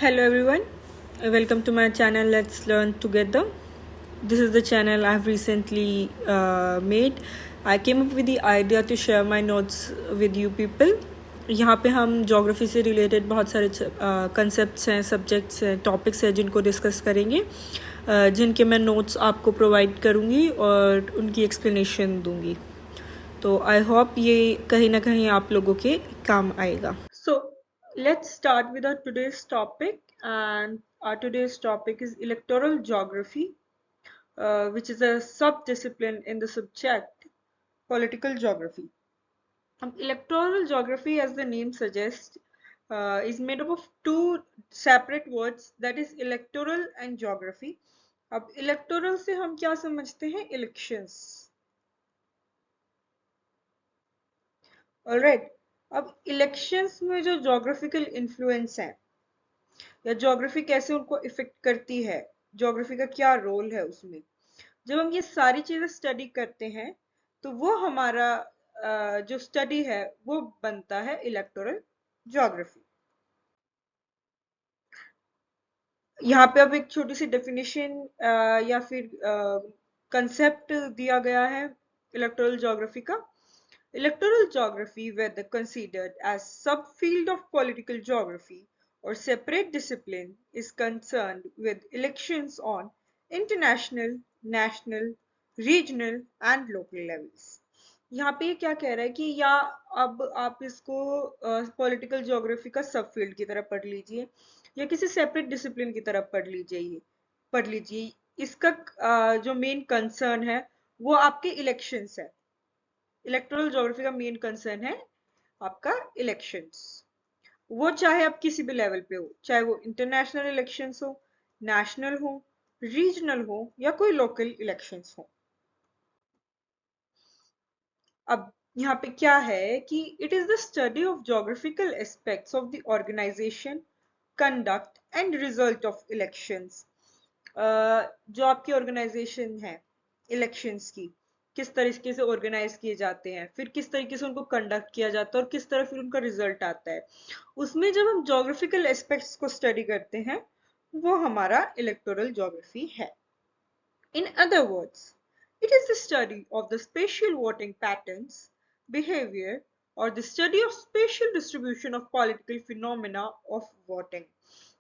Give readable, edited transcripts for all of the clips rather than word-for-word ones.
Hello everyone, welcome to my channel Let's Learn Together. This is the channel I've recently made. I came up with the idea to share my notes with you people. यहाँ पे हम geography से related बहुत सारे concepts हैं, subjects हैं, topics हैं जिनको डिस्कस करेंगे, जिनके मैं नोट्स आपको प्रोवाइड करूँगी और उनकी एक्सप्लेनेशन दूँगी. तो आई होप ये कहीं ना कहीं आप लोगों के काम आएगा. So let's start with our today's topic, and our today's topic is electoral geography, which is a sub-discipline in the subject political geography. Electoral geography, as the name suggests, is made up of two separate words, that is electoral and geography. अब electoral से हम क्या समझते हैं? Elections. Alright. अब elections में जो geographical influence है या ज्योग्राफी कैसे उनको इफेक्ट करती है, ज्योग्राफी का क्या रोल है उसमें, जब हम ये सारी चीजें स्टडी करते हैं तो वो हमारा जो स्टडी है वो बनता है इलेक्टोरल ज्योग्राफी. यहाँ पे अब एक छोटी सी डेफिनेशन या फिर कंसेप्ट दिया गया है इलेक्टोरल ज्योग्राफी का. Electoral geography, whether considered as subfield of political geography or separate discipline, is concerned with elections on international, national, regional and local levels. यहाँ पे ये क्या कह रहा है कि या अब आप इसको पॉलिटिकल ज्योग्राफी का सब फील्ड की तरह पढ़ लीजिए या किसी सेपरेट डिसिप्लिन की तरह पढ़ लीजिए. इसका जो मेन कंसर्न है वो आपके इलेक्शंस है. इलेक्टोरल ज्योग्राफी का मेन कंसर्न है आपका इलेक्शंस. वो चाहे आप किसी भी लेवल पे हो, चाहे वो इंटरनेशनल इलेक्शंस हो, नेशनल हो, रीजनल हो या कोई लोकल इलेक्शंस हो. अब यहाँ पे क्या है कि it is the study of geographical aspects of the organisation, conduct and result of elections. जो आपकी ऑर्गेनाइजेशन है इलेक्शंस की, किस तरीके से ऑर्गेनाइज किए जाते हैं, फिर किस तरीके से उनको कंडक्ट किया जाता है और किस तरह फिर उनका रिजल्ट आता है, उसमें जब हम ज्योग्राफिकल एस्पेक्ट्स को स्टडी करते हैं वो हमारा इलेक्टोरल ज्योग्राफी है. In other words, it is the study of the spatial voting patterns, behavior, or the study of spatial distribution of political phenomena of voting.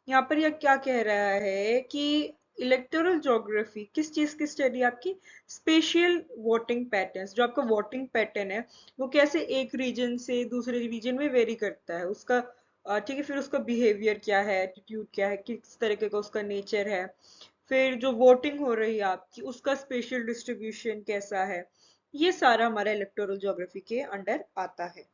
यहाँ पर यह क्या कह रहा है कि इलेक्टोरल ज्योग्राफी किस चीज की स्टडी, आपकी स्पेशियल वोटिंग पैटर्न्स. जो आपका वोटिंग पैटर्न है वो कैसे एक रीजन से दूसरे रीजन में वेरी करता है, उसका ठीक है, फिर उसका बिहेवियर क्या है, एटीट्यूड क्या है, किस तरीके का उसका नेचर है, फिर जो वोटिंग हो रही है आपकी उसका स्पेशल डिस्ट्रीब्यूशन कैसा है, ये सारा हमारा इलेक्टोरल ज्योग्राफी के अंडर आता है.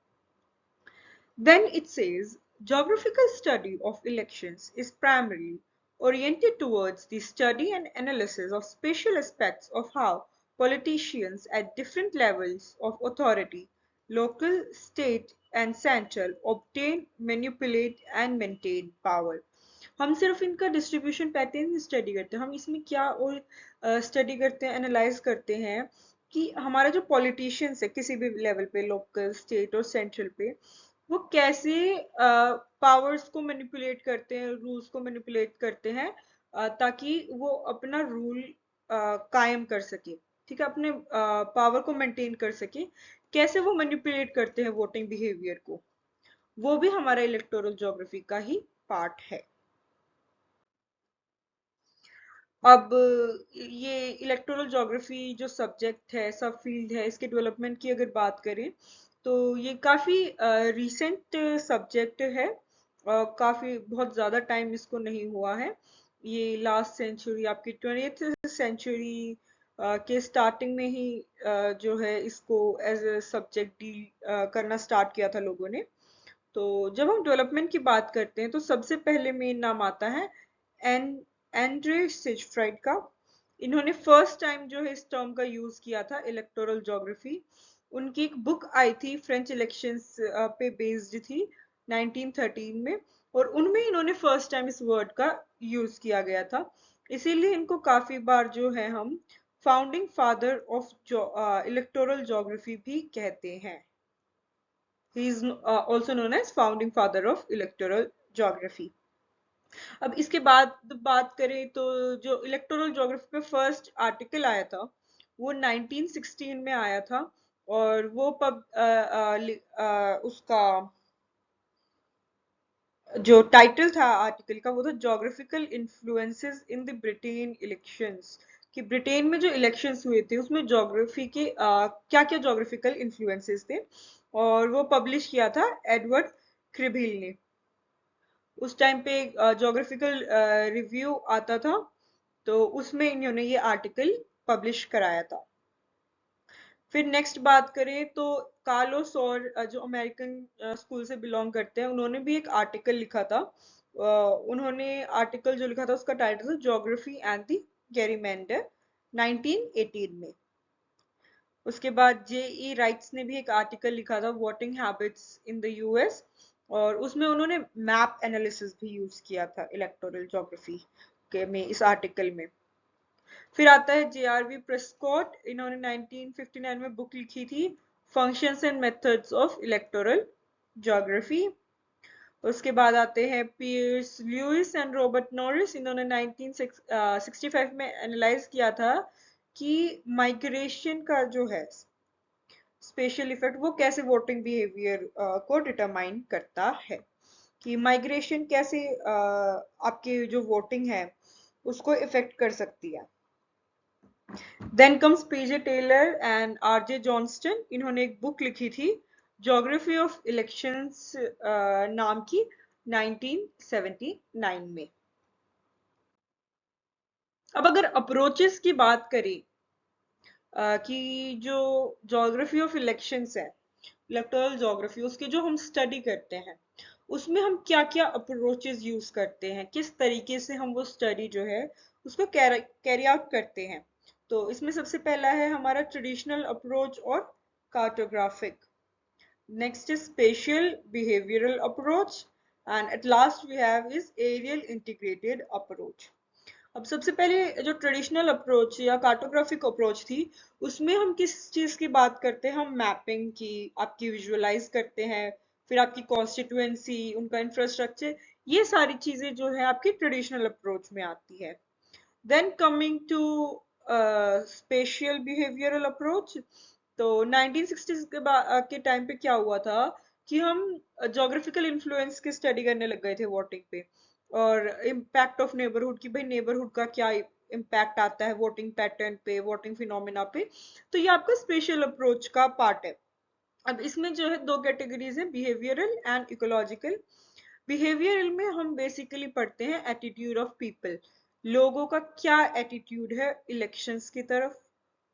Then it says geographical study of elections is primarily oriented towards the study and analysis of spatial aspects of how politicians at different levels of authority, local, state and central, obtain, manipulate and maintain power. हम सिर्फ इनका distribution pattern study करते हैं. हम इसमें क्या और study करते हैं, एनालाइज करते हैं कि हमारा जो पॉलिटिशियंस है किसी भी लेवल पे, लोकल, स्टेट और सेंट्रल पे, वो कैसे पावर्स को मैनिपुलेट करते हैं, रूल्स को मैनिपुलेट करते हैं, ताकि वो अपना रूल कायम कर सके, ठीक है, अपने पावर को मेंटेन कर सके. कैसे वो मैनिपुलेट करते हैं वोटिंग बिहेवियर को, वो भी हमारा इलेक्टोरल ज्योग्राफी का ही पार्ट है. अब ये इलेक्टोरल ज्योग्राफी जो सब्जेक्ट है, सब फील्ड है, इसके डेवलपमेंट की अगर बात करें तो ये काफी रीसेंट सब्जेक्ट है. काफी बहुत ज्यादा टाइम इसको नहीं हुआ है. ये लास्ट सेंचुरी, आपकी 20th सेंचुरी के स्टार्टिंग में ही जो है इसको एज ए सब्जेक्ट डील करना स्टार्ट किया था लोगों ने. तो जब हम डेवलपमेंट की बात करते हैं तो सबसे पहले मेन नाम आता है एन एंड्रे सिजफ्राइड का. इन्होंने फर्स्ट टाइम जो है इस टर्म का यूज किया था इलेक्टोरल ज्योग्राफी. उनकी एक बुक आई थी, फ्रेंच इलेक्शंस पे बेस्ड थी, 1913 में, और उनमें इन्होंने फर्स्ट टाइम इस वर्ड का यूज किया गया था. इसीलिए इनको काफी बार जो है हम founding father of electoral geography भी कहते हैं. He is also known as founding father of electoral geography. अब इसके बाद बात करें तो जो इलेक्टोरल ज्योग्राफी पे फर्स्ट आर्टिकल आया था वो 1916 में आया था। और वो उसका जो टाइटल था आर्टिकल का वो था geographical influences in the Britain elections. कि ब्रिटेन में जो इलेक्शंस हुए थे उसमें ज्योग्राफी के क्या क्या ज्योग्राफिकल इन्फ्लुएंसेस थे। और वो पब्लिश किया था एडवर्ड क्रिबिल ने। उस टाइम पे ज्योग्राफिकल रिव्यू आता था, तो उसमें इन्होंने ये आर्टिकल पब्लिश कराया था। फिर नेक्स्ट बात करें तो कार्लोस और जो अमेरिकन स्कूल से बिलोंग करते हैं उन्होंने भी एक आर्टिकल लिखा था। उन्होंने आर्टिकल जो लिखा था उसका टाइटल था ज्योग्राफी एंड द गेरीमैंडर 1918 में। उसके बाद जेई राइट्स ने भी एक आर्टिकल लिखा था voting habits in the US. और उसमें उन्होंने मैप एनालिसिस भी यूज किया था इलेक्टोरल ज्योग्राफी के में इस आर्टिकल में। फिर आता है जेआरवी प्रेस्कॉट, इन्होंने 1959 में बुक लिखी थी functions and methods of electoral geography. उसके बाद आते हैं Peirce Lewis and Robert Norris, इन्होंने 1965 में एनालाइज किया था कि माइग्रेशन का जो है स्पेशल इफेक्ट वो कैसे वोटिंग बिहेवियर को डिटरमाइन करता है। कि माइग्रेशन कैसे आपके जो वोटिंग है उसको इफेक्ट कर सकती है। Then comes PJ Taylor and RJ Johnston, इन्होंने एक बुक लिखी थी ज्योग्राफी ऑफ इलेक्शंस नाम की 1979 में। अब अगर अप्रोचेस की बात करें कि जो ज्योग्राफी ऑफ इलेक्शंस है, इलेक्टोरल ज्योग्राफी, उसके जो हम स्टडी करते हैं उसमें हम क्या क्या अप्रोचेस यूज करते हैं, किस तरीके से हम वो स्टडी जो है उसको कैरी आउट करते हैं। तो इसमें सबसे पहला है हमारा ट्रेडिशनल अप्रोच और cartographic. Next is spatial behavioural approach and at last we have is areal integrated approach. अब सबसे पहले जो ट्रेडिशनल अप्रोच या कार्टोग्राफिक अप्रोच थी उसमें हम किस चीज की बात करते हैं, हम मैपिंग की आपकी विजुअलाइज करते हैं। फिर आपकी कॉन्स्टिट्यूएंसी, उनका इंफ्रास्ट्रक्चर, ये सारी चीजें जो है आपकी ट्रेडिशनल अप्रोच में आती है। Then coming to spatial behavioural approach, तो 1960s के टाइम पे क्या हुआ था कि हम जोग्राफिकल इन्फ्लुएंस की स्टडी करने लग गए थे वोटिंग पे। और इम्पैक्ट ऑफ नेबरहुड की भाई नेबरहुड का क्या इम्पैक्ट आता है वोटिंग पैटर्न पे, वोटिंग फिनोमिना पे। तो ये आपका स्पेशल अप्रोच का पार्ट है। अब इसमें जो है दो कैटेगरीज है, बिहेवियरल एंड इकोलॉजिकल। बिहेवियरल में हम बेसिकली पढ़ते हैं एटीट्यूड ऑफ पीपल, लोगों का क्या एटीट्यूड है इलेक्शंस की तरफ,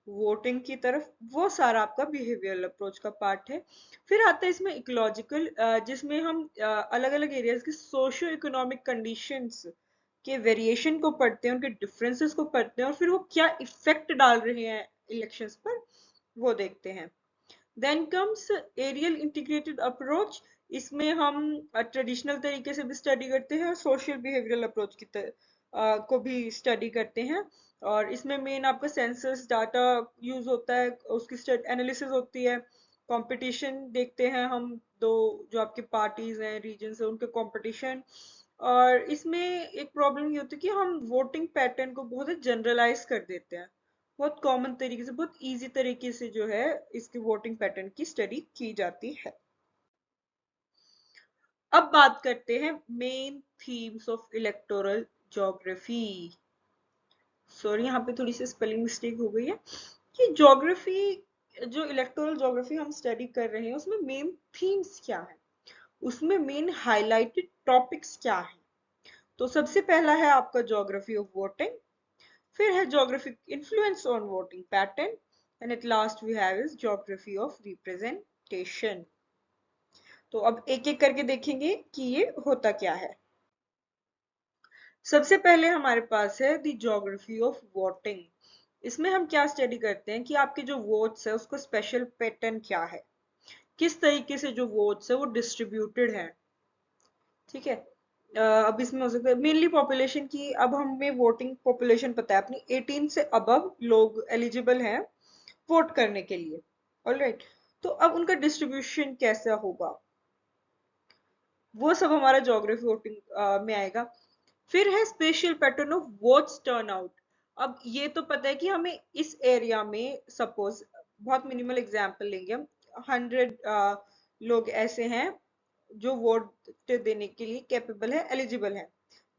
वोटिंग की तरफ, वो सारा आपका बिहेवियरल अप्रोच का पार्ट है। फिर आता है इसमें इकोलॉजिकल, जिसमें हम अलग अलग एरियाज की सोशियो इकोनॉमिक कंडीशंस के वेरिएशन को पढ़ते हैं, उनके डिफरेंसेस को पढ़ते हैं और फिर वो क्या इफेक्ट डाल रहे हैं इलेक्शंस पर, वो देखते हैं। Then comes areal integrated approach, इसमें हम ट्रेडिशनल तरीके से भी स्टडी करते हैं और सोशल बिहेवियरल अप्रोच को भी स्टडी करते हैं। और इसमें मेन आपका सेंसस डाटा यूज होता है, उसकी एनालिसिस होती है, कंपटीशन देखते हैं हम, दो जो आपके पार्टीज हैं रीजन है उनके कंपटीशन। और इसमें एक प्रॉब्लम ये होती है कि हम वोटिंग पैटर्न को बहुत जनरलाइज कर देते हैं, बहुत कॉमन तरीके से, बहुत इजी तरीके से जो है इसके वोटिंग पैटर्न की स्टडी की जाती है। अब बात करते हैं main themes of electoral geography. Sorry यहाँ पे थोड़ी सी स्पेलिंग मिस्टेक हो गई है। कि ज्योग्राफी, जो इलेक्टोरल ज्योग्राफी हम स्टडी कर रहे हैं उसमें मेन थीम्स क्या है, उसमें मेन हाईलाइटेड टॉपिक्स क्या है। तो सबसे पहला है आपका ज्योग्राफी ऑफ वोटिंग, फिर है geographic influence on voting pattern, and at last we have is geography of representation. तो अब एक एक करके देखेंगे कि ये होता क्या है। सबसे पहले हमारे पास है द ज्योग्राफी ऑफ वोटिंग। इसमें हम क्या स्टडी करते हैं कि आपके जो वोट्स है उसका स्पेशल पैटर्न क्या है, किस तरीके से जो वोट्स है वो डिस्ट्रीब्यूटेड है। ठीक है। अब इसमें हो सकता है मेनली पॉपुलेशन की, अब हमें वोटिंग पॉपुलेशन पता है अपनी 18 से अबव लोग एलिजिबल हैं वोट करने के लिए। ऑलराइट, तो अब उनका डिस्ट्रीब्यूशन कैसा होगा वो सब हमारा ज्योग्राफी वोटिंग में आएगा। फिर है special pattern of votes turn out. अब ये तो पता है कि हमें इस एरिया में सपोज, बहुत मिनिमल एग्जांपल लेंगे हम, 100 लोग ऐसे हैं जो वोट देने के लिए कैपेबल है, एलिजिबल है,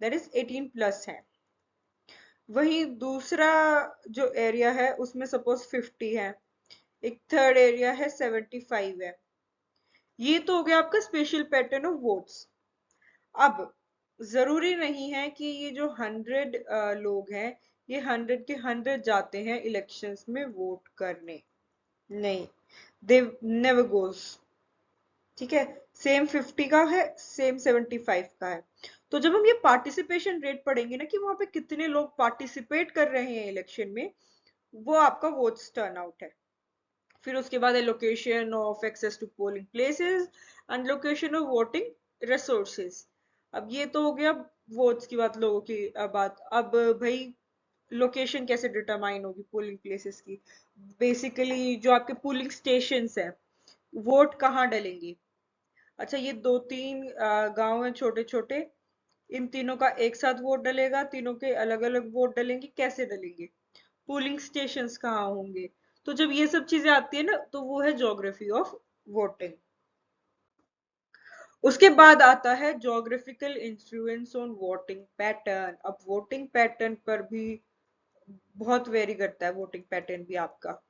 दैट इज 18 प्लस है। वहीं दूसरा जो एरिया है उसमें सपोज 50 है, एक थर्ड एरिया है 75 है। ये तो हो गया आपका स्पेशल पैटर्न ऑफ वोट्स। अब जरूरी नहीं है कि ये जो 100 लोग हैं, ये 100 के 100 जाते हैं इलेक्शंस में वोट करने, नहीं, दे नेवर गोज। ठीक है, सेम 50 का है, सेम 75 का है। तो जब हम ये पार्टिसिपेशन रेट पढ़ेंगे ना कि वहां पे कितने लोग पार्टिसिपेट कर रहे हैं इलेक्शन में, वो आपका वोट्स टर्न आउट है। फिर उसके बाद है location of access to polling places and location of voting resources. अब ये तो हो गया वोट्स की बात, लोगों की बात। अब भाई लोकेशन कैसे डिटरमाइन होगी पोलिंग प्लेसेस की? बेसिकली जो आपके पोलिंग स्टेशंस है, वोट कहाँ डलेंगे? अच्छा, ये दो तीन गांव हैं छोटे छोटे, इन तीनों का एक साथ वोट डलेगा, तीनों के अलग अलग वोट डलेंगे, कैसे डलेंगे? पोलिंग स्टेशंस कहाँ होंगे? तो जब ये सब चीजें आती है ना, तो वो है ज्योग्राफी ऑफ वोटिंग। उसके बाद आता है geographical influence on voting pattern. अब वोटिंग पैटर्न पर भी बहुत वेरी करता है, वोटिंग पैटर्न भी आपका।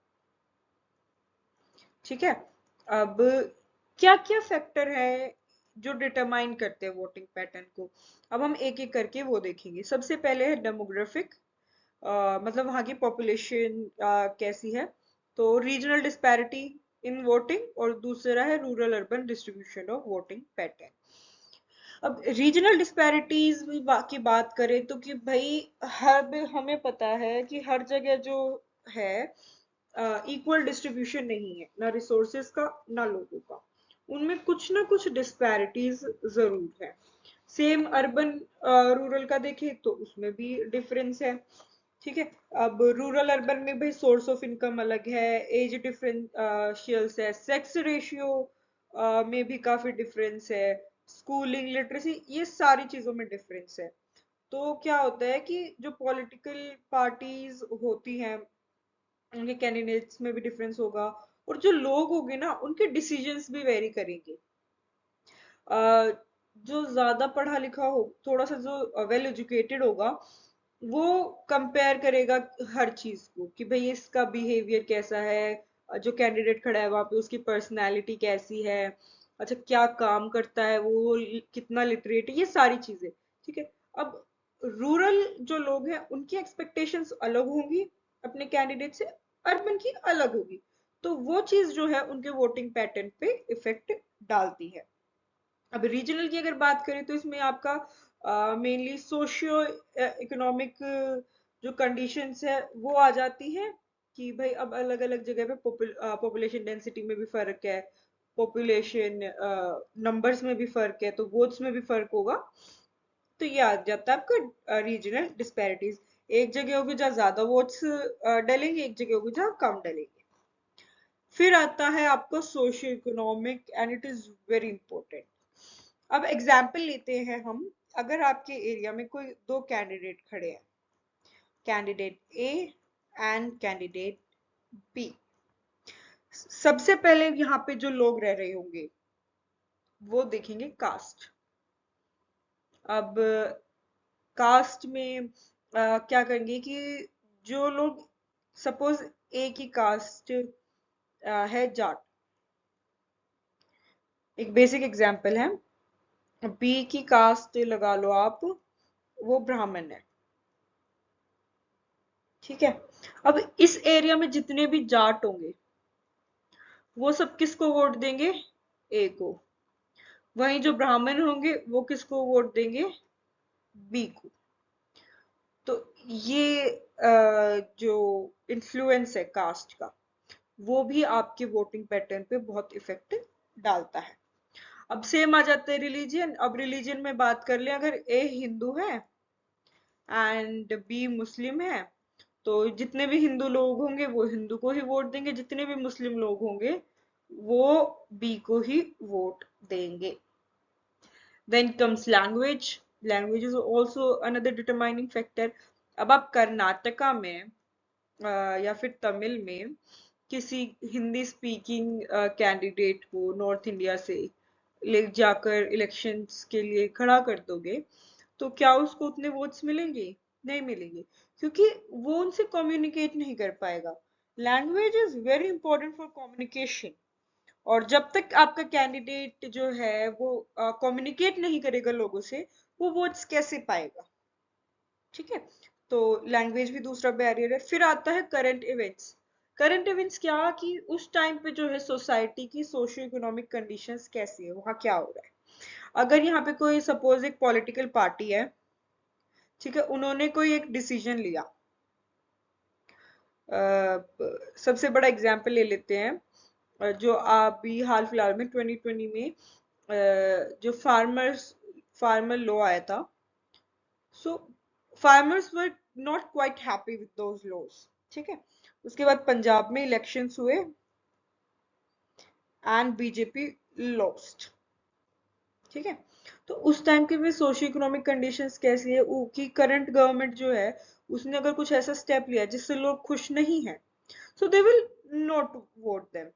ठीक है, अब क्या क्या फैक्टर है जो डिटरमाइन करते हैं वोटिंग पैटर्न को? अब हम एक एक करके वो देखेंगे। सबसे पहले है डेमोग्राफिक, मतलब वहाँ की पॉपुलेशन कैसी है। तो रीजनल डिस्पैरिटी इन वोटिंग, और दूसरा है rural urban distribution of voting pattern. अब रीजनल डिस्पैरिटीज की बात करें तो कि भाई हर हमें पता है कि हर जगह जो है इक्वल डिस्ट्रीब्यूशन नहीं है, ना रिसोर्सेज का ना लोगों का। उनमें कुछ ना कुछ डिस्पैरिटीज जरूर है। सेम अर्बन रूरल का देखें तो उसमें भी डिफरेंस है। ठीक है, अब रूरल अर्बन में भाई सोर्स ऑफ इनकम अलग है, एज डिफरेंशियल्स है, सेक्स रेशियो में भी काफी डिफरेंस है, स्कूलिंग लिटरेसी, ये सारी चीजों में डिफरेंस है। तो क्या होता है कि जो पॉलिटिकल पार्टीज होती हैं, उनके कैंडिडेट्स में भी डिफरेंस होगा, और जो लोग होंगे ना उनके डिसीजंस भी वेरी करेंगे। जो ज्यादा पढ़ा लिखा हो, थोड़ा सा जो वेल एजुकेटेड होगा, वो कंपेयर करेगा हर चीज को कि भाई इसका बिहेवियर कैसा है, जो कैंडिडेट खड़ा है वहां पे उसकी पर्सनालिटी कैसी है, अच्छा क्या काम करता है वो, कितना लिटरेट है, ये सारी चीजें। ठीक है, अब रूरल जो लोग हैं उनकी एक्सपेक्टेशंस अलग होंगी अपने कैंडिडेट से, अर्बन की अलग होगी। तो वो चीज जो है उनके वोटिंग पैटर्न पे इफेक्ट डालती है। अब रीजनल की अगर बात करें तो इसमें आपका मेनली सोशियो इकोनॉमिक जो कंडीशंस है वो आ जाती है कि भाई अब अलग अलग जगह पे पॉपुलेशन डेंसिटी में भी फर्क है, पॉपुलेशन नंबर्स में भी फर्क है, तो वोट्स में भी फर्क होगा। तो ये आ जाता है आपका रीजनल डिस्पैरिटीज। एक जगह होगी जहाँ ज्यादा वोट्स डलेंगे, एक जगह होगी जहाँ कम डलेंगे। फिर आता है आपका socio economic, and it is very important. अब एग्जाम्पल लेते हैं हम। अगर आपके एरिया में कोई दो कैंडिडेट खड़े हैं, candidate A and candidate B, सबसे पहले यहाँ पे जो लोग रह रहे होंगे वो देखेंगे कास्ट। अब कास्ट में क्या करेंगे कि जो लोग, सपोज ए की कास्ट है जाट, एक बेसिक एग्जांपल है। बी की कास्ट लगा लो आप, वो ब्राह्मण है। ठीक है, अब इस एरिया में जितने भी जाट होंगे वो सब किसको वोट देंगे? ए को। वहीं जो ब्राह्मण होंगे वो किसको वोट देंगे? बी को। तो ये जो इन्फ्लुएंस है कास्ट का, वो भी आपके वोटिंग पैटर्न पे बहुत इफेक्ट डालता है। अब सेम आ जाता है रिलीजियन। अब रिलीजियन में बात कर ले, अगर ए हिंदू है एंड बी मुस्लिम है, तो जितने भी हिंदू लोग होंगे वो हिंदू को ही वोट देंगे, जितने भी मुस्लिम लोग होंगे वो बी को ही वोट देंगे। Then comes language. Language is also another determining factor. अब आप कर्नाटका में या फिर तमिल में किसी हिंदी स्पीकिंग कैंडिडेट को नॉर्थ इंडिया से ले जाकर इलेक्शंस के लिए खड़ा कर दोगे, तो क्या उसको उतने वोट्स मिलेंगे? नहीं मिलेंगे, क्योंकि वो उनसे कम्युनिकेट नहीं कर पाएगा। Language is very important for communication, और जब तक आपका कैंडिडेट जो है वो कम्युनिकेट नहीं करेगा लोगों से, वो वोट्स कैसे पाएगा? ठीक है। तो लैंग्वेज भी दूसरा बैरियर है। फिर आता है करंट इवेंट्स। करंट इवेंट्स क्या, कि उस टाइम पे जो है सोसाइटी की सोशियो इकोनॉमिक कंडीशंस कैसी है, वहाँ क्या हो रहा है। अगर यहाँ पे कोई सपोज एक पॉलिटिकल पार्टी है, ठीक है, उन्होंने कोई एक डिसीजन लिया। सबसे बड़ा एग्जाम्पल ले लेते हैं, जो अभी हाल फिलहाल में 2020 में जो फार्मर लॉ आया था। So farmers were not quite happy with those laws. ठीक है। उसके बाद पंजाब में इलेक्शंस हुए एंड बीजेपी लॉस्ट। ठीक है। तो उस टाइम की भी सोशियो इकोनॉमिक कंडीशंस कैसी है, कि करंट गवर्नमेंट जो है उसने अगर कुछ ऐसा स्टेप लिया जिससे लोग खुश नहीं है, so they will not vote them.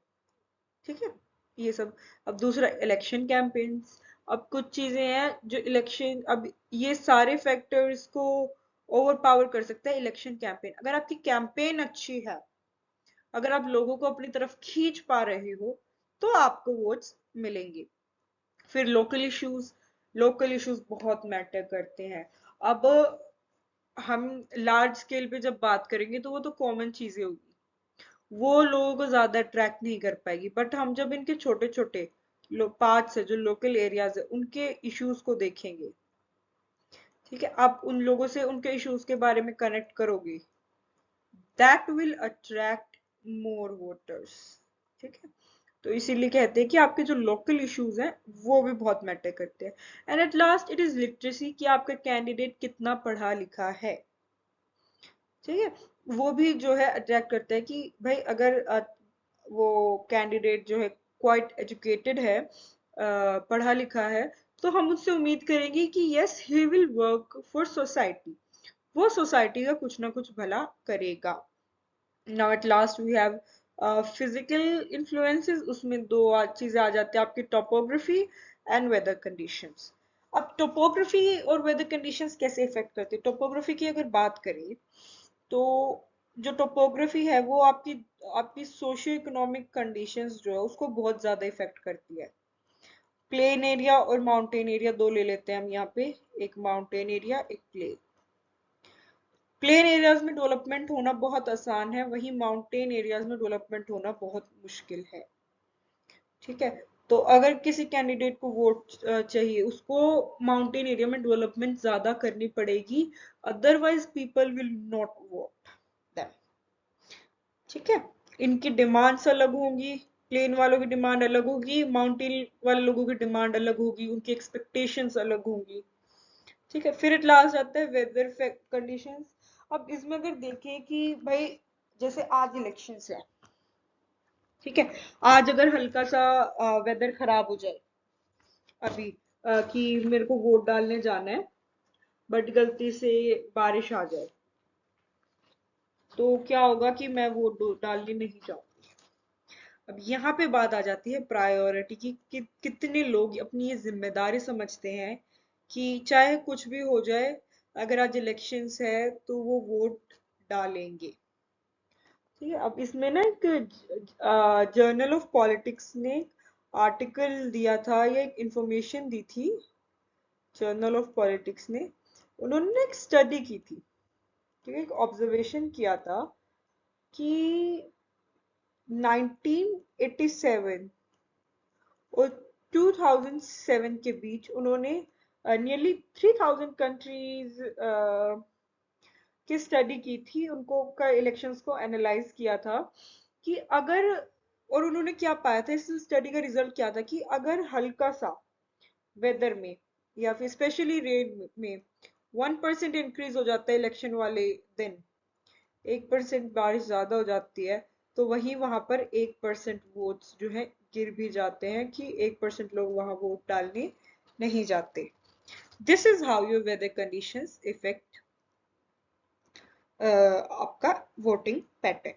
ठीक है। ये सब। अब दूसरा इलेक्शन कैंपेन्स। अब कुछ चीजें हैं जो इलेक्शन, अब ये सारे फैक्टर्स को ओवर पावर कर सकता है इलेक्शन कैंपेन। अगर आपकी कैंपेन अच्छी है, अगर आप लोगों को अपनी तरफ खींच पा रहे हो, तो आपको वोट्स मिलेंगे। फिर लोकल इश्यूज बहुत मैटर करते हैं। अब हम लार्ज स्केल पे जब बात करेंगे तो वो तो कॉमन चीजें होगी, वो लोगों को ज्यादा अट्रैक्ट नहीं कर पाएगी। बट हम जब इनके छोटे छोटे पार्ट्स है, जो लोकल एरियाज है, उनके इश्यूज को देखेंगे, ठीक है, आप उन लोगों से उनके इश्यूज के बारे में कनेक्ट करोगे, that will attract more voters. ठीक है। तो इसीलिए कहते हैं कि आपके जो लोकल इश्यूज हैं वो भी बहुत मैटर करते हैं। And at last it is literacy, कि आपका कैंडिडेट कितना पढ़ा लिखा है। ठीक है। वो भी जो है अट्रैक्ट करता है कि भाई अगर वो कैंडिडेट जो है क्वाइट एजुकेटेड है, पढ़ा लिखा है, तो हम उससे उम्मीद करेंगे कि yes he will work for society, वो सोसाइटी का कुछ ना कुछ भला करेगा। Now at last we have physical influences. उसमें दो चीजें आ जाती है आपकी, टोपोग्राफी एंड वेदर कंडीशंस। अब टोपोग्राफी और वेदर कंडीशंस कैसे इफेक्ट करते हैं? टोपोग्राफी की अगर बात करें, तो जो टोपोग्राफी है वो आपकी आपकी सोशियो इकोनॉमिक कंडीशंस जो है उसको बहुत ज्यादा इफेक्ट करती है। प्लेन एरिया और माउंटेन एरिया दो ले लेते हैं हम यहाँ पे, एक माउंटेन एरिया, एक प्लेन। प्लेन एरियाज में डेवलपमेंट होना बहुत आसान है, वहीं माउंटेन एरियाज में डेवलपमेंट होना बहुत मुश्किल है। ठीक है। तो अगर किसी कैंडिडेट को वोट चाहिए, उसको माउंटेन एरिया में डेवलपमेंट ज्यादा करनी पड़ेगी, otherwise people will not vote them. ठीक है। इनकी डिमांड्स अलग होंगी, प्लेन वालों की डिमांड अलग होगी, माउंटेन वाले लोगों की डिमांड अलग होगी, उनकी एक्सपेक्टेशंस अलग होंगी। ठीक है। फिर एट लास्ट आता है वेदर कंडीशंस। अब इसमें अगर देखें कि भाई जैसे आज इलेक्शंस है, ठीक है, आज अगर हल्का सा वेदर खराब हो जाए अभी, कि मेरे को वोट डालने जाना है, बट गलती से बारिश आ जाए, तो क्या होगा कि मैं वोट डालने नहीं जाऊंगी। अब यहाँ पे बात आ जाती है प्रायोरिटी की, कितने लोग अपनी ये जिम्मेदारी समझते हैं कि चाहे कुछ भी हो जाए, अगर आज इलेक्शंस है तो वो वोट डालेंगे। ठीक है। अब इसमें ना एक जर्नल ऑफ पॉलिटिक्स ने आर्टिकल दिया था या एक इंफॉर्मेशन दी थी, जर्नल ऑफ पॉलिटिक्स ने। उन्होंने एक स्टडी की थी, ठीक है, एक ऑब्जर्वेशन किया था कि 1987 और 2007 के बीच उन्होंने नियरली 3000 कंट्रीज की स्टडी की थी, उनको का इलेक्शंस को एनालाइज किया था कि अगर, और उन्होंने क्या पाया था, इस स्टडी का रिजल्ट क्या था, कि अगर हल्का सा वेदर में या फिर स्पेशली रेन में 1% इंक्रीज हो जाता है इलेक्शन वाले दिन, 1% बारिश ज्यादा हो जाती है, तो वहीं वहां पर 1% वोट्स जो है गिर भी जाते हैं, कि 1% लोग वहां वोट डालने नहीं जाते। This is how your weather conditions effect आपका वोटिंग पैटर्न।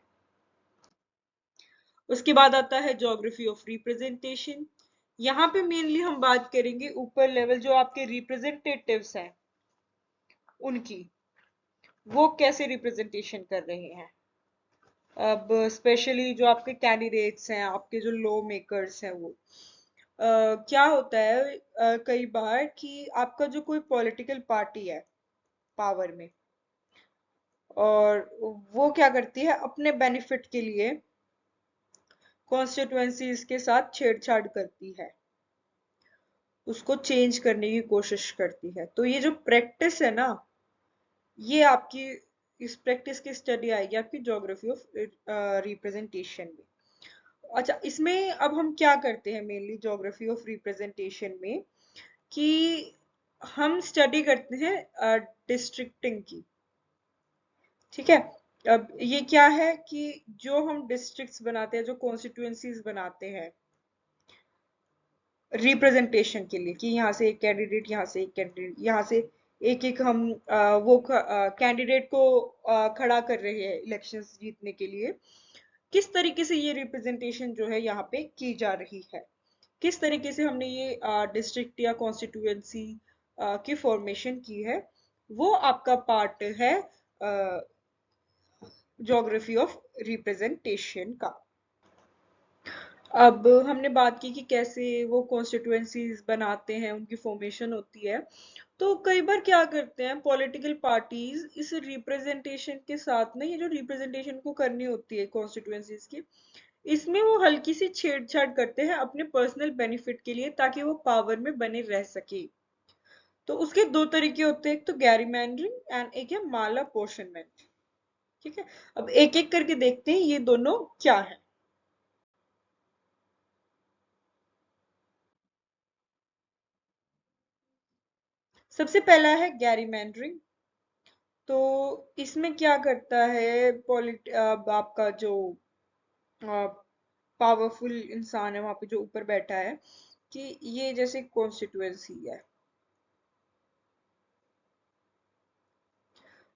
उसके बाद आता है ज्योग्राफी ऑफ रिप्रेजेंटेशन। यहाँ पे मेनली हम बात करेंगे ऊपर लेवल जो आपके रिप्रेजेंटेटिव्स हैं उनकी, वो कैसे रिप्रेजेंटेशन कर रहे हैं। अब स्पेशली जो आपके कैंडिडेट्स हैं, आपके जो लॉ मेकर्स हैं, वो क्या होता है कई बार कि आपका जो कोई पॉलिटिकल पार्टी है पावर में, और वो क्या करती है अपने बेनिफिट के लिए कॉन्स्टिट्यूएंसीज के साथ छेड़छाड़ करती है, उसको चेंज करने की कोशिश करती है। तो ये जो प्रैक्टिस है ना, ये आपकी इस प्रैक्टिस की स्टडी आएगी आपकी ज्योग्राफी ऑफ रिप्रेजेंटेशन में। अच्छा, इसमें अब हम क्या करते हैं मेनली ज्योग्राफी ऑफ रिप्रेजेंटेशन में, कि हम स्टडी करते हैं डिस्ट्रिक्टिंग की। ठीक है। अब ये क्या है कि जो हम डिस्ट्रिक्ट्स बनाते हैं, जो कॉन्स्टिट्यूएंसीज बनाते हैं रिप्रेजेंटेशन के लिए, कि यहाँ से एक कैंडिडेट, यहाँ से एक कैंडिडेट, यहाँ से एक एक हम वो कैंडिडेट को खड़ा कर रहे हैं इलेक्शंस जीतने के लिए, किस तरीके से ये रिप्रेजेंटेशन जो है यहाँ पे की जा रही है, किस तरीके से हमने ये डिस्ट्रिक्ट या कॉन्स्टिट्यूएंसी की फॉर्मेशन की है, वो आपका पार्ट है ज्योग्राफी ऑफ रिप्रेजेंटेशन का। अब हमने बात की कि कैसे वो कॉन्स्टिट्यूएंसीज बनाते हैं, उनकी फॉर्मेशन होती है। तो कई बार क्या करते हैं पॉलिटिकल पार्टीज इस रिप्रेजेंटेशन के साथ में, ये जो रिप्रेजेंटेशन को करनी होती है कॉन्स्टिट्यूएंसीज की, इसमें वो हल्की सी छेड़छाड़ करते हैं अपने पर्सनल बेनिफिट के लिए, ताकि वो पावर में बने रह सके। तो उसके दो तरीके होते हैं, एक तो गैरीमैंडरिंग एंड एक है माल अपॉर्शनमेंट। ठीक है। अब एक एक करके देखते हैं ये दोनों क्या है। सबसे पहला है गैरीमैंडरिंग। तो इसमें क्या करता है आपका जो पावरफुल इंसान है वहां पे जो ऊपर बैठा है, कि ये जैसे कॉन्स्टिट्यूएंसी है,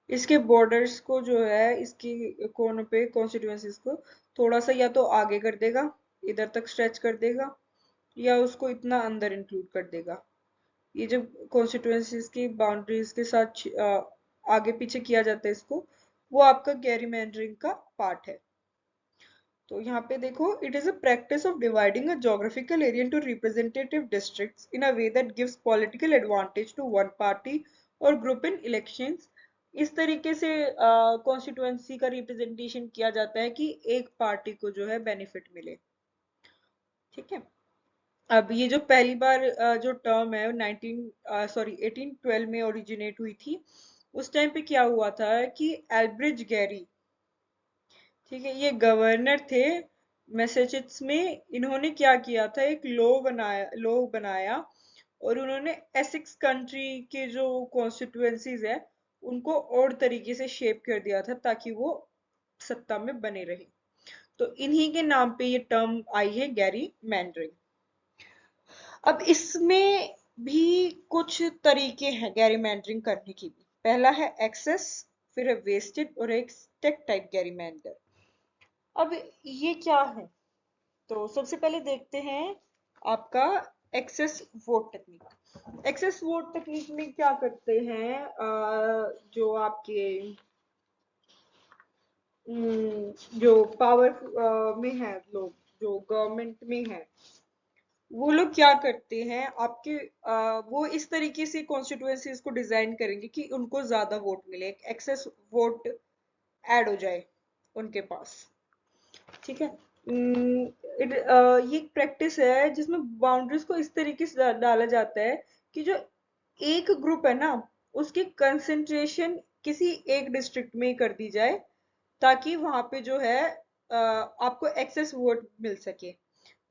इसके बॉर्डर्स को जो है इसकी कोनों पे कॉन्स्टिट्यूएंसीज को थोड़ा सा या तो आगे कर देगा, इधर तक स्ट्रेच कर देगा, या उसको इतना अंदर इंक्लूड कर देगा। ये जब कॉन्स्टिट्यूएंसीज की बाउंड्रीज के साथ आगे पीछे किया जाता है इसको, वो आपका गैरीमैंडरिंग का पार्ट है। तो यहाँ पे देखो, it is a practice of dividing a geographical area into representative districts in a way that gives political advantage to one party or group in elections। इस तरीके से कॉन्स्टिट्यूएंसी का रिप्रेजेंटेशन किया जाता है कि एक पार्टी को जो है बेनिफिट मिले। ठीक है। अब ये जो पहली बार जो टर्म है 1812 में ओरिजिनेट हुई थी, उस टाइम पे क्या हुआ था कि एल्ब्रिज गैरी, ठीक है, ये गवर्नर थे मैसेचुसेट्स में। इन्होंने क्या किया था, एक लॉ बनाया और उन्होंने एसेक्स कंट्री के जो कॉन्स्टिट्यूएंसीज है उनको और तरीके से शेप कर दिया था ताकि वो सत्ता में बने रहे। तो इन्हीं के नाम पे ये टर्म आई है गैरी मैंडरिंग। अब इसमें भी कुछ तरीके हैं गैरीमैंडरिंग करने की भी। पहला है एक्सेस, फिर है वेस्टेड, और एक स्टेक टाइप गैरीमैंडर। अब ये क्या है, तो सबसे पहले देखते हैं आपका access vote technique. Access vote technique में क्या करते हैं जो आपके जो पावर में है लोग, जो गवर्नमेंट में है, वो लोग क्या करते हैं आपके वो इस तरीके से कॉन्स्टिट्यूएंसीज को डिजाइन करेंगे कि उनको ज्यादा वोट मिले, एक एक्सेस वोट ऐड हो जाए उनके पास। ठीक है। ये एक प्रैक्टिस है जिसमें बाउंड्रीज को इस तरीके से डाला जाता है कि जो एक ग्रुप है ना, उसकी कंसंट्रेशन किसी एक डिस्ट्रिक्ट में ही कर दी जाए, ताकि वहां पे जो है आपको एक्सेस वोट मिल सके,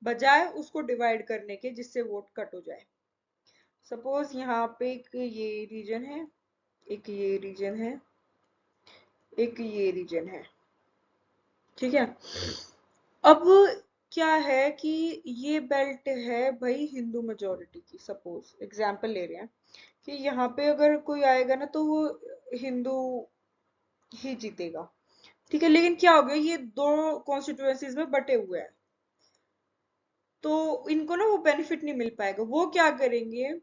बजाय उसको डिवाइड करने के जिससे वोट कट हो जाए। सपोज यहाँ पे एक ये रीजन है, एक ये रीजन है, एक ये रीजन है। ठीक है। अब क्या है कि ये बेल्ट है भाई हिंदू मेजोरिटी की, सपोज एग्जांपल ले रहे हैं कि यहाँ पे अगर कोई आएगा ना तो वो हिंदू ही जीतेगा। ठीक है, लेकिन क्या हो गया, ये दो कॉन्स्टिट्यूएंसीज में बटे हुए हैं, तो इनको ना वो बेनिफिट नहीं मिल पाएगा। वो क्या करेंगे,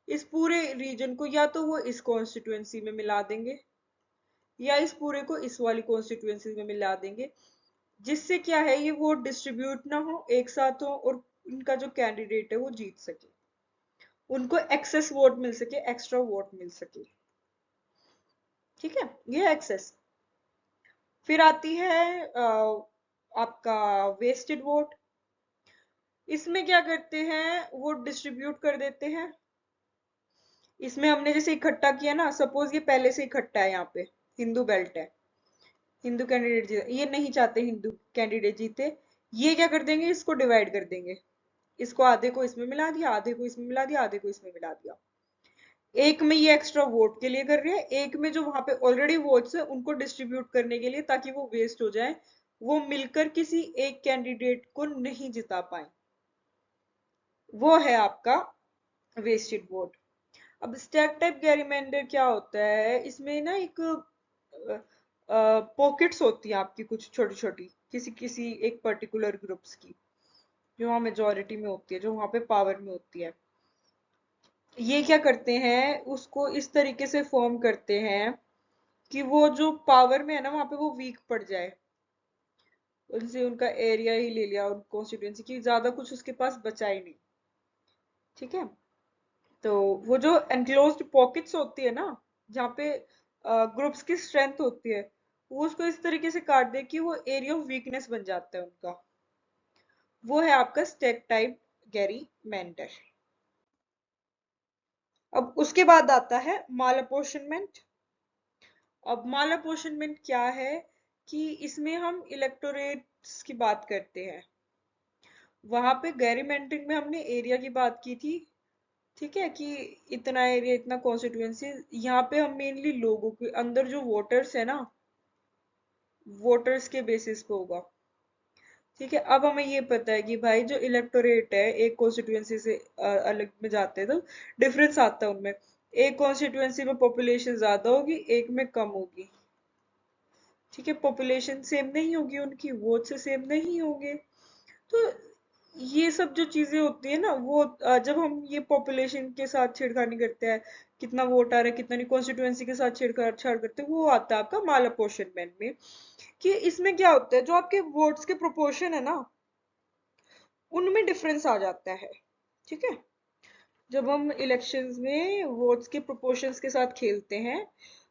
इस पूरे रीजन को या तो वो इस कॉन्स्टिट्यूएंसी में मिला देंगे, या इस पूरे को इस वाली कॉन्स्टिट्यूएंसी में मिला देंगे, जिससे क्या है, ये वोट डिस्ट्रीब्यूट ना हो, एक साथ हो, और इनका जो कैंडिडेट है वो जीत सके, उनको एक्सेस वोट मिल सके, एक्स्ट्रा वोट मिल सके। ठीक है, ये एक्सेस। फिर आती है आपका वेस्टेड वोट। इसमें क्या करते हैं, वोट डिस्ट्रीब्यूट कर देते हैं। इसमें हमने जैसे इकट्ठा किया ना, सपोज ये पहले से इकट्ठा है, यहाँ पे हिंदू बेल्ट है, हिंदू कैंडिडेट जीते, ये नहीं चाहते हिंदू कैंडिडेट जीते, ये क्या कर देंगे, इसको डिवाइड कर देंगे, इसको आधे को इसमें मिला दिया, आधे को इसमें मिला दिया, आधे को इसमें मिला दिया। एक में ये एक्स्ट्रा वोट के लिए कर रहे हैं, एक में जो वहां पे ऑलरेडी वोट्स है उनको डिस्ट्रीब्यूट करने के लिए, ताकि वो वेस्ट हो जाए, वो मिलकर किसी एक कैंडिडेट को नहीं जिता पाए। वो है आपका वेस्टेड वोट। अब स्टैक टाइप गैरीमैंडर क्या होता है, इसमें ना एक पॉकेट्स होती है आपकी, कुछ छोटी छोटी, किसी किसी एक पर्टिकुलर ग्रुप्स की, जो वहाँ मेजोरिटी में होती है, जो वहाँ पे पावर में होती है। ये क्या करते हैं, उसको इस तरीके से फॉर्म करते हैं कि वो जो पावर में है ना, वहां पे वो वीक पड़ जाए, उनसे उनका एरिया ही ले लिया, उन कॉन्स्टिट्यूंसी की ज्यादा कुछ उसके पास बचा ही नहीं। ठीक है, तो वो जो एनक्लोज्ड पॉकेट्स होती है ना, जहाँ पे ग्रुप्स की स्ट्रेंथ होती है, वो उसको इस तरीके से काट दे कि वो एरिया ऑफ वीकनेस बन जाता है उनका। वो है आपका स्टेक टाइप गैरी मेंटर। अब उसके बाद आता है माल अपॉर्शनमेंट। अब माल अपॉर्शनमेंट क्या है, कि इसमें हम इलेक्टोरेट्स की बात करते हैं। वहां पे गैरीमेंटिंग में हमने एरिया की बात की थी। ठीक है, कि इतना एरिया, इतना कॉन्स्टिट्यूएंसी। यहाँ पे हम मेनली लोगों के अंदर जो वोटर्स है ना, वोटर्स के बेसिस पे होगा। ठीक है, अब हमें ये पता है कि भाई जो इलेक्टोरेट है, एक कॉन्स्टिट्यूएंसी से अलग में जाते हैं तो डिफरेंस आता है उनमें। एक कॉन्स्टिट्यूएंसी में पॉपुलेशन ज्यादा होगी, एक में कम होगी। ठीक है, पॉपुलेशन सेम नहीं होगी, उनकी वोट से सेम नहीं होंगे। तो ये सब जो चीजें होती है ना, वो जब हम ये पॉपुलेशन के साथ छेड़खानी करते हैं, कितना वोट आ रहा है कितना नहीं, कॉन्स्टिट्यूएंसी के साथ छेड़छाड़ करते हैं, वो आता है आपका माल अपॉर्शनमेंट में। कि इसमें क्या होता है, जो आपके वोट्स के प्रोपोर्शन है ना, उनमें डिफरेंस आ जाता है। ठीक है, जब हम इलेक्शंस में वोट्स के प्रोपोर्शंस के साथ खेलते हैं,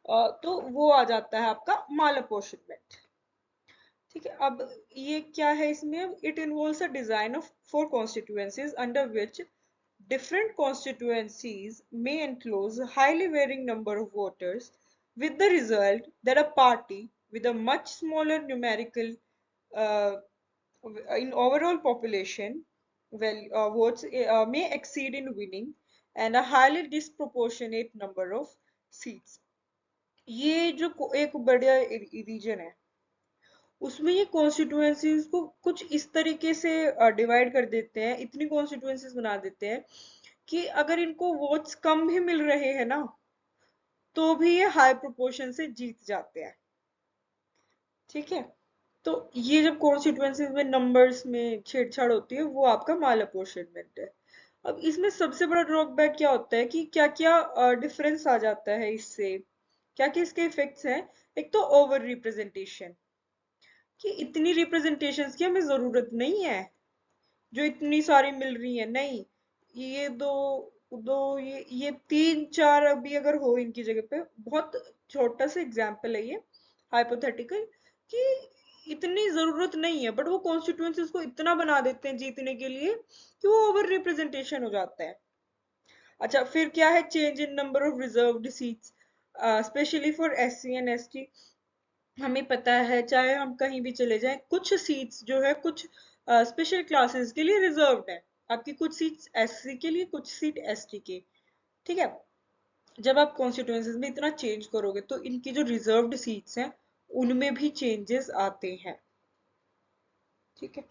तो वो आ जाता है आपका माल अपॉर्शनमेंट। ठीक है, अब ये क्या है, इसमें it involves a design of four constituencies under which different constituencies may enclose a highly varying number of voters, with the result that a party with a much smaller numerical uh, in overall population votes may exceed in winning and a highly disproportionate number of seats. ये जो एक बड़ा reason है, उसमें ये constituencies को कुछ इस तरीके से डिवाइड कर देते हैं, इतनी कॉन्स्टिट्यूएंसीज बना देते हैं कि अगर इनको वोट्स कम भी मिल रहे हैं ना, तो भी ये हाई प्रोपोर्शन से जीत जाते हैं। ठीक है, तो ये जब कॉन्स्टिट्यूएंसीज में नंबर्स में छेड़छाड़ होती है, वो आपका माल अपॉर्शनमेंट है। अब इसमें सबसे बड़ा ड्रॉबैक क्या होता है, कि क्या क्या डिफरेंस आ जाता है इससे, क्या क्या इसके इफेक्ट्स हैं। एक तो ओवर रिप्रेजेंटेशन, कि इतनी रिप्रेजेंटेशंस की हमें जरूरत नहीं है, जो इतनी सारी मिल रही है, नहीं। ये दो दो ये तीन चार अभी अगर हो इनकी जगह पे, बहुत छोटा सा एग्जाम्पल है ये, हाइपोथेटिकल, कि इतनी जरूरत नहीं है, बट वो कॉन्स्टिट्यूएंसीज को इतना बना देते हैं जीतने के लिए, कि वो ओवर रिप्रेजेंटेशन हो जाता है। अच्छा, फिर क्या है, change in number of reserved seats, specially for SC and ST. हमें पता है, चाहे हम कहीं भी चले जाएं, कुछ सीट्स जो है, कुछ स्पेशल क्लासेस के लिए रिजर्व्ड है। आपकी कुछ सीट्स एससी के लिए, कुछ सीट एसटी के। ठीक है, जब आप कॉन्स्टिट्यूएंसीज में इतना चेंज करोगे, तो इनकी जो रिजर्व्ड सीट्स हैं, उनमें भी चेंजेस आते हैं। ठीक है,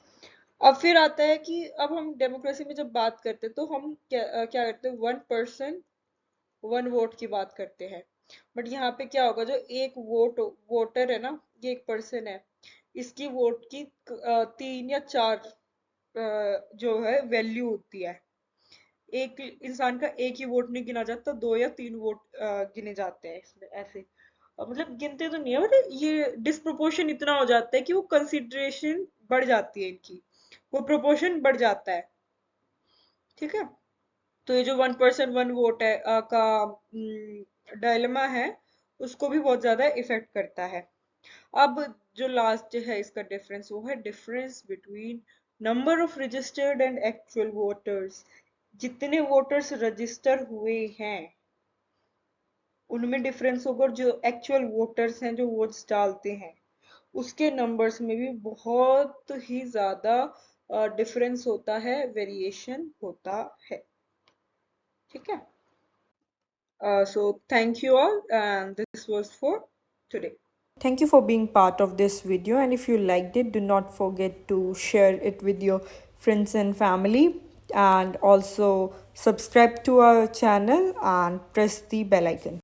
अब फिर आता है कि अब हम डेमोक्रेसी में जब बात करते हैं, तो हम क्या करते हैं, वन पर्सन वन वोट की बात करते हैं। बट यहाँ पे क्या होगा, जो एक वोटर है ना, ये एक पर्सन है, इसकी वोट की 3 या 4 जो है वैल्यू होती है। एक इंसान का एक ही वोट नहीं गिना जाता, 2 या 3 वोट गिने जाते हैं इसमें ऐसे। मतलब गिनते तो नहीं है, मतलब ये डिस्प्रोपोर्शन इतना हो जाता है कि वो कंसिडरेशन बढ़ जाती है इनकी, वो प्रोपोर्शन बढ़ जाता है। ठीक है। तो ये जो 1 पर्सन 1 वोट है का डायलेमा है, उसको भी बहुत ज्यादा इफेक्ट करता है। अब जो लास्ट है इसका डिफरेंस, वो है difference between number of registered and actual voters. जितने वोटर्स रजिस्टर हुए हैं उनमें डिफरेंस होगा, और जो एक्चुअल वोटर्स हैं जो वोट्स डालते हैं उसके नंबर्स में भी बहुत ही ज्यादा डिफरेंस होता है, वेरिएशन होता है। ठीक है। So thank you all, and this was for today. Thank you for being part of this video, and if you liked it, do not forget to share it with your friends and family, and also subscribe to our channel and press the bell icon.